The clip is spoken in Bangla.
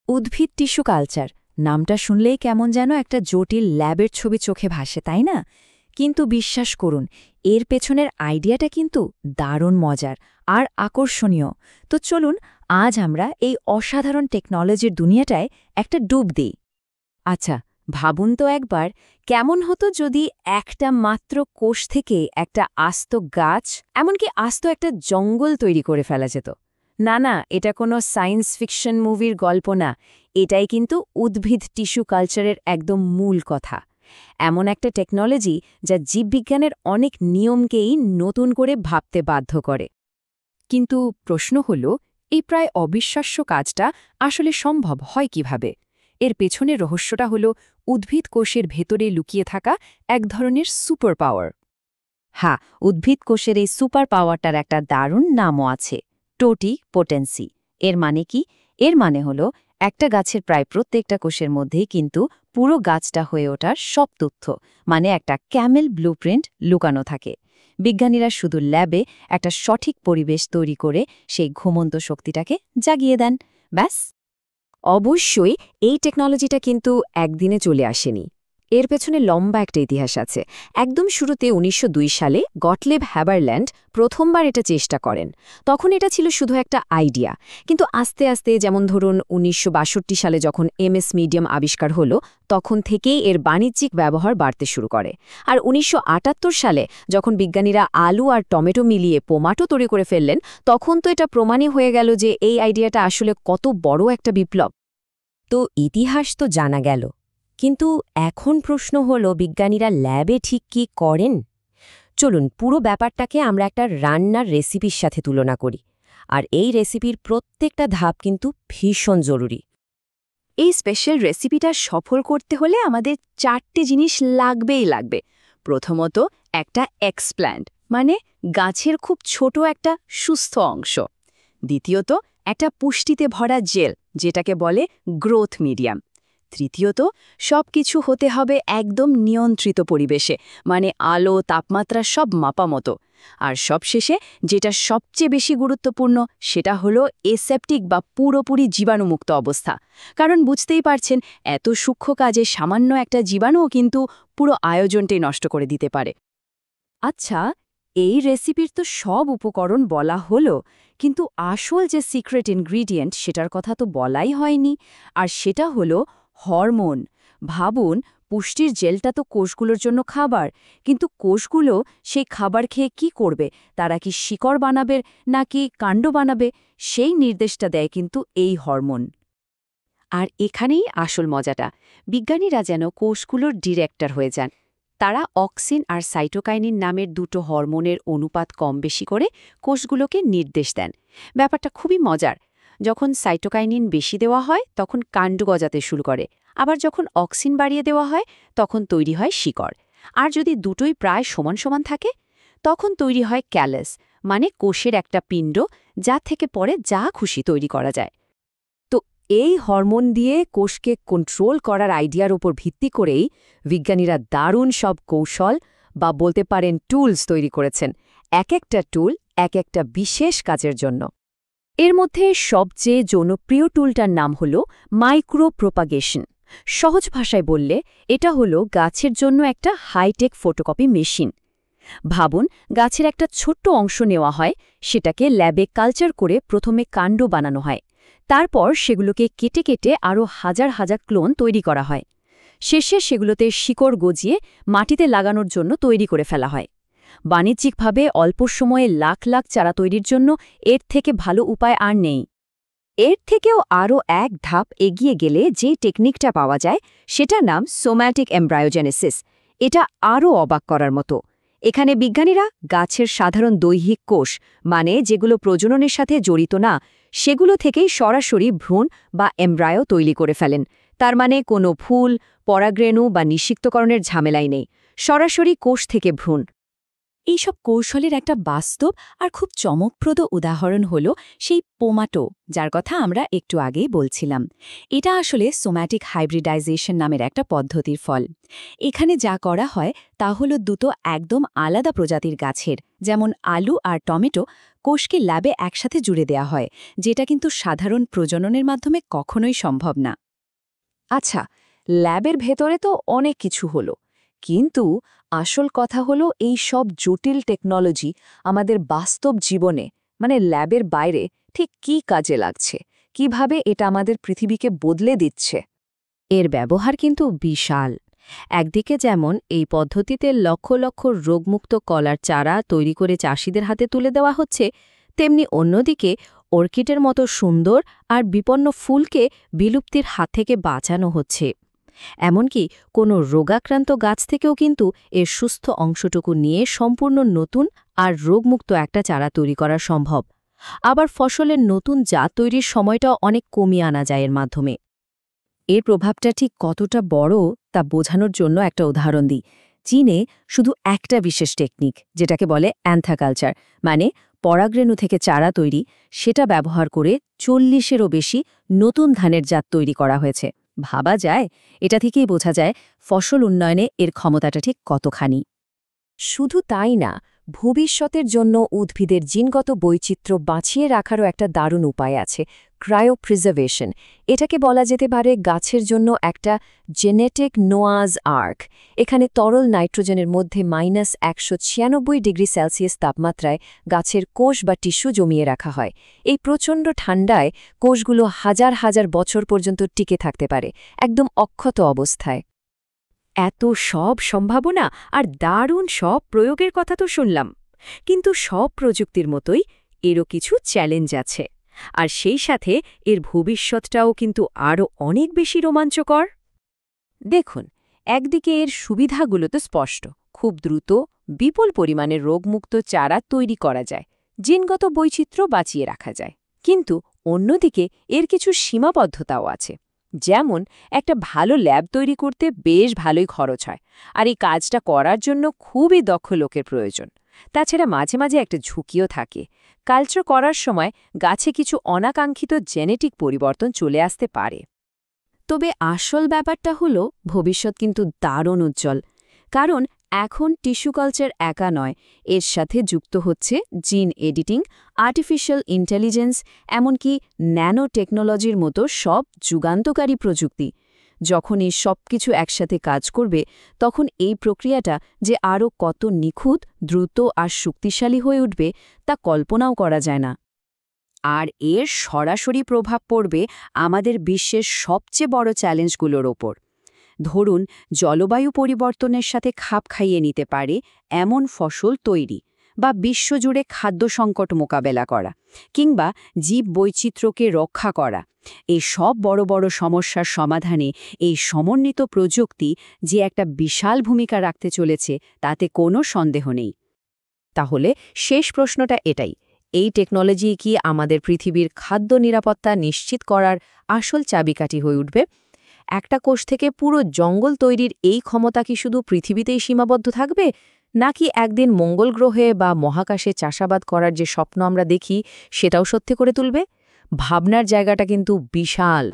উদ্ভিদ টিস্যু কালচার নামটা শুনলেই কেমন যেন একটা জটিল ল্যাবের ছবি চোখে ভাসে, তাই না? কিন্তু বিশ্বাস করুন, এর পেছনের আইডিয়াটা কিন্তু দারুণ মজার আর আকর্ষণীয়। তো চলুন, আজ আমরা এই অসাধারণ টেকনোলজির দুনিয়াটায় একটা ডুব দিই। আচ্ছা, ভাবুন তো একবার, কেমন হতো যদি একটা মাত্র কোষ থেকে একটা আস্ত গাছ, এমনকি আস্ত একটা জঙ্গল তৈরি করে ফেলা যেত। না না, এটা কোনো সায়েন্স ফিকশন মুভির গল্প না, এটাই কিন্তু উদ্ভিদ টিস্যু কালচারের একদম মূল কথা। এমন একটা টেকনোলজি যা জীববিজ্ঞানের অনেক নিয়মকেই নতুন করে ভাবতে বাধ্য করে। কিন্তু প্রশ্ন হল, এই প্রায় অবিশ্বাস্য কাজটা আসলে সম্ভব হয় কিভাবে? এর পেছনের রহস্যটা হল উদ্ভিদ কোষের ভেতরে লুকিয়ে থাকা এক ধরনের সুপার পাওয়ার। হ্যাঁ, উদ্ভিদ কোষের এই সুপার পাওয়ারটার একটা দারুণ নামও আছে, টোটি পোটেন্সি। এর মানে কি? এর মানে হল একটা গাছের প্রায় প্রত্যেকটা কোষের মধ্যেই কিন্তু পুরো গাছটা হয়ে ওঠার সব তথ্য, মানে একটা ক্যামেল ব্লুপ্রিন্ট লুকানো থাকে। বিজ্ঞানীরা শুধু ল্যাবে একটা সঠিক পরিবেশ তৈরি করে সেই ঘুমন্ত শক্তিটাকে জাগিয়ে দেন, ব্যাস। অবশ্যই এই টেকনোলজিটা কিন্তু একদিনে চলে আসেনি। এর পেছনে লম্বা একটা ইতিহাস আছে। একদম শুরুতে ১৯০২ সালে গটলেব হ্যাবারল্যান্ড প্রথমবার এটা চেষ্টা করেন। তখন এটা ছিল শুধু একটা আইডিয়া, কিন্তু আস্তে আস্তে, যেমন ধরুন ১৯৬২ সালে যখন এমএস মিডিয়াম আবিষ্কার হলো, তখন থেকেই এর বাণিজ্যিক ব্যবহার বাড়তে শুরু করে। আর ১৯৭৮ সালে যখন বিজ্ঞানীরা আলু আর টমেটো মিলিয়ে পোমাটো তৈরি করে ফেললেন, তখন তো এটা প্রমাণই হয়ে গেল যে এই আইডিয়াটা আসলে কত বড় একটা বিপ্লব। তো ইতিহাস তো জানা গেল, কিন্তু এখন প্রশ্ন হলো, বিজ্ঞানীরা ল্যাবে ঠিক কী করেন? চলুন পুরো ব্যাপারটাকে আমরা একটা রান্নার রেসিপির সাথে তুলনা করি। আর এই রেসিপির প্রত্যেকটা ধাপ কিন্তু ভীষণ জরুরি। এই স্পেশাল রেসিপিটা সফল করতে হলে আমাদের 4টে জিনিস লাগবেই লাগবে। প্রথমত, একটা এক্সপ্ল্যান্ট, মানে গাছের খুব ছোট একটা সুস্থ অংশ। দ্বিতীয়ত, একটা পুষ্টিতে ভরা জেল, যেটাকে বলে গ্রোথ মিডিয়াম। তৃতীয়ত, সবকিছু হতে হবে একদম নিয়ন্ত্রিত পরিবেশে, মানে আলো, তাপমাত্রা সব মাপামতো। আর সবশেষে, যেটা সবচেয়ে বেশি গুরুত্বপূর্ণ, সেটা হলো এসেপটিক বা পুরোপুরি জীবাণুমুক্ত অবস্থা। কারণ বুঝতেই পারছেন, এত সূক্ষ্ম কাজে সামান্য একটা জীবাণুও কিন্তু পুরো আয়োজনটাই নষ্ট করে দিতে পারে। আচ্ছা, এই রেসিপির তো সব উপকরণ বলা হলো, কিন্তু আসল যে সিক্রেট ইনগ্রিডিয়েন্ট, সেটার কথা তো বলাই হয়নি। আর সেটা হলো হরমোন। ভাবুন, পুষ্টির জেলটা তো কোষগুলোর জন্য খাবার, কিন্তু কোষগুলো সেই খাবার খেয়ে কি করবে? তারা কি শিকড় বানাবে নাকি কাণ্ড বানাবে? সেই নির্দেশটা দেয় কিন্তু এই হরমোন। আর এখানেই আসল মজাটা, বিজ্ঞানীরা যেন কোষগুলোর ডিরেক্টর হয়ে যান। তারা অক্সিন আর সাইটোকাইনিন নামের দুটো হরমোনের অনুপাত কম বেশি করে কোষগুলোকে নির্দেশ দেন। ব্যাপারটা খুবই মজার। যখন সাইটোকাইনিন বেশি দেওয়া হয়, তখন কাণ্ড গজাতে শুরু করে। আবার যখন অক্সিন বাড়িয়ে দেওয়া হয়, তখন তৈরি হয় শিকড়। আর যদি দুটোই প্রায় সমান সমান থাকে, তখন তৈরি হয় ক্যালাস, মানে কোষের একটা পিণ্ড, যা থেকে পরে যা খুশি তৈরি করা যায়। তো এই হরমোন দিয়ে কোষকে কন্ট্রোল করার আইডিয়ার উপর ভিত্তি করেই বিজ্ঞানীরা দারুণ সব কৌশল, বা বলতে পারেন টুলস তৈরি করেছেন। এক একটা টুল এক একটা বিশেষ কাজের জন্য। এর মধ্যে সবচেয়ে জনপ্রিয় টুলটার নাম হল মাইক্রোপ্রোপাগেশন। সহজ ভাষায় বললে, এটা হলো গাছের জন্য একটা হাইটেক ফটোকপি মেশিন। ভাবুন, গাছের একটা ছোট্ট অংশ নেওয়া হয়, সেটাকে ল্যাবে কালচার করে প্রথমে কাণ্ড বানানো হয়। তারপর সেগুলোকে কেটে কেটে আরও হাজার হাজার ক্লোন তৈরি করা হয়। শেষে সেগুলোতে শিকড় গজিয়ে মাটিতে লাগানোর জন্য তৈরি করে ফেলা হয়। বাণিজ্যিকভাবে অল্প সময়ে লাখ লাখ চারা তৈরির জন্য এর থেকে ভালো উপায় আর নেই। এর থেকেও আরও এক ধাপ এগিয়ে গেলে যে টেকনিকটা পাওয়া যায়, সেটার নাম সোম্যাটিক এমব্রায়োজেনেসিস। এটা আরও অবাক করার মতো। এখানে বিজ্ঞানীরা গাছের সাধারণ দৈহিক কোষ, মানে যেগুলো প্রজননের সাথে জড়িত না, সেগুলো থেকেই সরাসরি ভ্রূণ বা এমব্রায়ো তৈরি করে ফেলেন। তার মানে কোনো ফুল, পরাগরেণু বা নিষিক্তকরণের ঝামেলাই নেই, সরাসরি কোষ থেকে ভ্রূণ। এইসব কৌশলের একটা বাস্তব আর খুব চমকপ্রদ উদাহরণ হল সেই পোমাটো, যার কথা আমরা একটু আগেই বলছিলাম। এটা আসলে সোম্যাটিক হাইব্রিডাইজেশন নামের একটা পদ্ধতির ফল। এখানে যা করা হয় তা হল দুটো একদম আলাদা প্রজাতির গাছের, যেমন আলু আর টমেটো, কোষকে ল্যাবে একসাথে জুড়ে দেয়া হয়, যেটা কিন্তু সাধারণ প্রজননের মাধ্যমে কখনোই সম্ভব না। আচ্ছা, ল্যাবের ভেতরে তো অনেক কিছু হলো, কিন্তু আসল কথা হলো এই সব জটিল টেকনোলজি আমাদের বাস্তব জীবনে, মানে ল্যাবের বাইরে, ঠিক কী কাজে লাগছে, কিভাবে এটা আমাদের পৃথিবীকে বদলে দিচ্ছে? এর ব্যবহার কিন্তু বিশাল। একদিকে যেমন এই পদ্ধতিতে লক্ষ লক্ষ রোগমুক্ত কলার চারা তৈরি করে চাষিদের হাতে তুলে দেওয়া হচ্ছে, তেমনি অন্যদিকে অর্কিডের মতো সুন্দর আর বিপন্ন ফুলকে বিলুপ্তির হাত থেকে বাঁচানো হচ্ছে। এমনকি কোনো রোগাক্রান্ত গাছ থেকেও কিন্তু এর সুস্থ অংশটুকু নিয়ে সম্পূর্ণ নতুন আর রোগমুক্ত একটা চারা তৈরি করা সম্ভব। আবার ফসলের নতুন জাত তৈরির সময়টাও অনেক কমিয়ে আনা যায় এর মাধ্যমে। এর প্রভাবটা ঠিক কতটা বড় তা বোঝানোর জন্য একটা উদাহরণ দিই। চীনে শুধু একটা বিশেষ টেকনিক, যেটাকে বলে অ্যান্থাকালচার, মানে পরাগরেণু থেকে চারা তৈরি, সেটা ব্যবহার করে ৪০-এরও বেশি নতুন ধানের জাত তৈরি করা হয়েছে। ভাবা যায়, এটা থেকেই বোঝা যায় ফসল উন্নয়নে এর ক্ষমতাটা ঠিক কতখানি। শুধু তাই না, ভবিষ্যতের জন্য উদ্ভিদের জিনগত বৈচিত্র্য বাঁচিয়ে রাখারও একটা দারুণ উপায় আছে, ক্রায়োপ্রিজার্ভেশন। এটাকে বলা যেতে পারে গাছের জন্য একটা জেনেটিক নোয়াজ আর্ক। এখানে তরল নাইট্রোজেনের মধ্যে -196 ডিগ্রি সেলসিয়াস তাপমাত্রায় গাছের কোষ বা টিস্যু জমিয়ে রাখা হয়। এই প্রচণ্ড ঠান্ডায় কোষগুলো হাজার হাজার বছর পর্যন্ত টিকে থাকতে পারে, একদম অক্ষত অবস্থায়। এত সব সম্ভাবনা আর দারুণ সব প্রয়োগের কথা তো শুনলাম, কিন্তু সব প্রযুক্তির মতোই এরও কিছু চ্যালেঞ্জ আছে। আর সেই সাথে এর ভবিষ্যৎটাও কিন্তু আরও অনেক বেশি রোমাঞ্চকর। দেখুন, একদিকে এর সুবিধাগুলো তো স্পষ্ট, খুব দ্রুত বিপুল পরিমাণে রোগমুক্ত চারা তৈরি করা যায়, জিনগত বৈচিত্র্য বাঁচিয়ে রাখা যায়। কিন্তু অন্যদিকে এর কিছু সীমাবদ্ধতাও আছে। যেমন, একটা ভালো ল্যাব তৈরি করতে বেশ ভালোই খরচ হয়, আর এই কাজটা করার জন্য খুবই দক্ষ লোকের প্রয়োজন। তাছাড়া মাঝে মাঝে একটা ঝুঁকিও থাকে। কালচার করার সময় গাছে কিছু অনাকাঙ্ক্ষিত জেনেটিক পরিবর্তন চলে আসতে পারে। তবে আসল ব্যাপারটা হলো ভবিষ্যৎ কিন্তু দারুণ উজ্জ্বল, কারণ এখন টিস্যু কালচার একা নয়, এর সাথে যুক্ত হচ্ছে জিন এডিটিং, আর্টিফিশিয়াল ইন্টেলিজেন্স, এমনকি ন্যানো টেকনোলজির মতো সব যুগান্তকারী প্রযুক্তি। যখন এই সব কিছু একসাথে কাজ করবে, তখন এই প্রক্রিয়াটা যে আরও কত নিখুঁত, দ্রুত আর শক্তিশালী হয়ে উঠবে তা কল্পনাও করা যায় না। আর এর সরাসরি প্রভাব পড়বে আমাদের বিশ্বের সবচেয়ে বড় চ্যালেঞ্জগুলোর ওপর। ধরুন, জলবায়ু পরিবর্তনের সাথে খাপ খাইয়ে নিতে পারে এমন ফসল তৈরি, বা বিশ্বজুড়ে খাদ্য সংকট মোকাবেলা করা, কিংবা জীব বৈচিত্র্যকে রক্ষা করা। এই সব বড় বড় সমস্যার সমাধানে এই সমন্বিত প্রযুক্তি যে একটা বিশাল ভূমিকা রাখতে চলেছে তাতে কোনো সন্দেহ নেই। তাহলে শেষ প্রশ্নটা এটাই, এই টেকনোলজি কি আমাদের পৃথিবীর খাদ্য নিরাপত্তা নিশ্চিত করার আসল চাবিকাঠি হয়ে উঠবে? একটা কোষ থেকে পুরো জঙ্গল তৈরির এই ক্ষমতা কি শুধু পৃথিবীতেই সীমাবদ্ধ থাকবে, নাকি একদিন মঙ্গল গ্রহে বা মহাকাশে চাষাবাদ করার যে স্বপ্ন আমরা দেখি সেটাও সত্যি করে তুলবে? ভাবনার জায়গাটা কিন্তু বিশাল।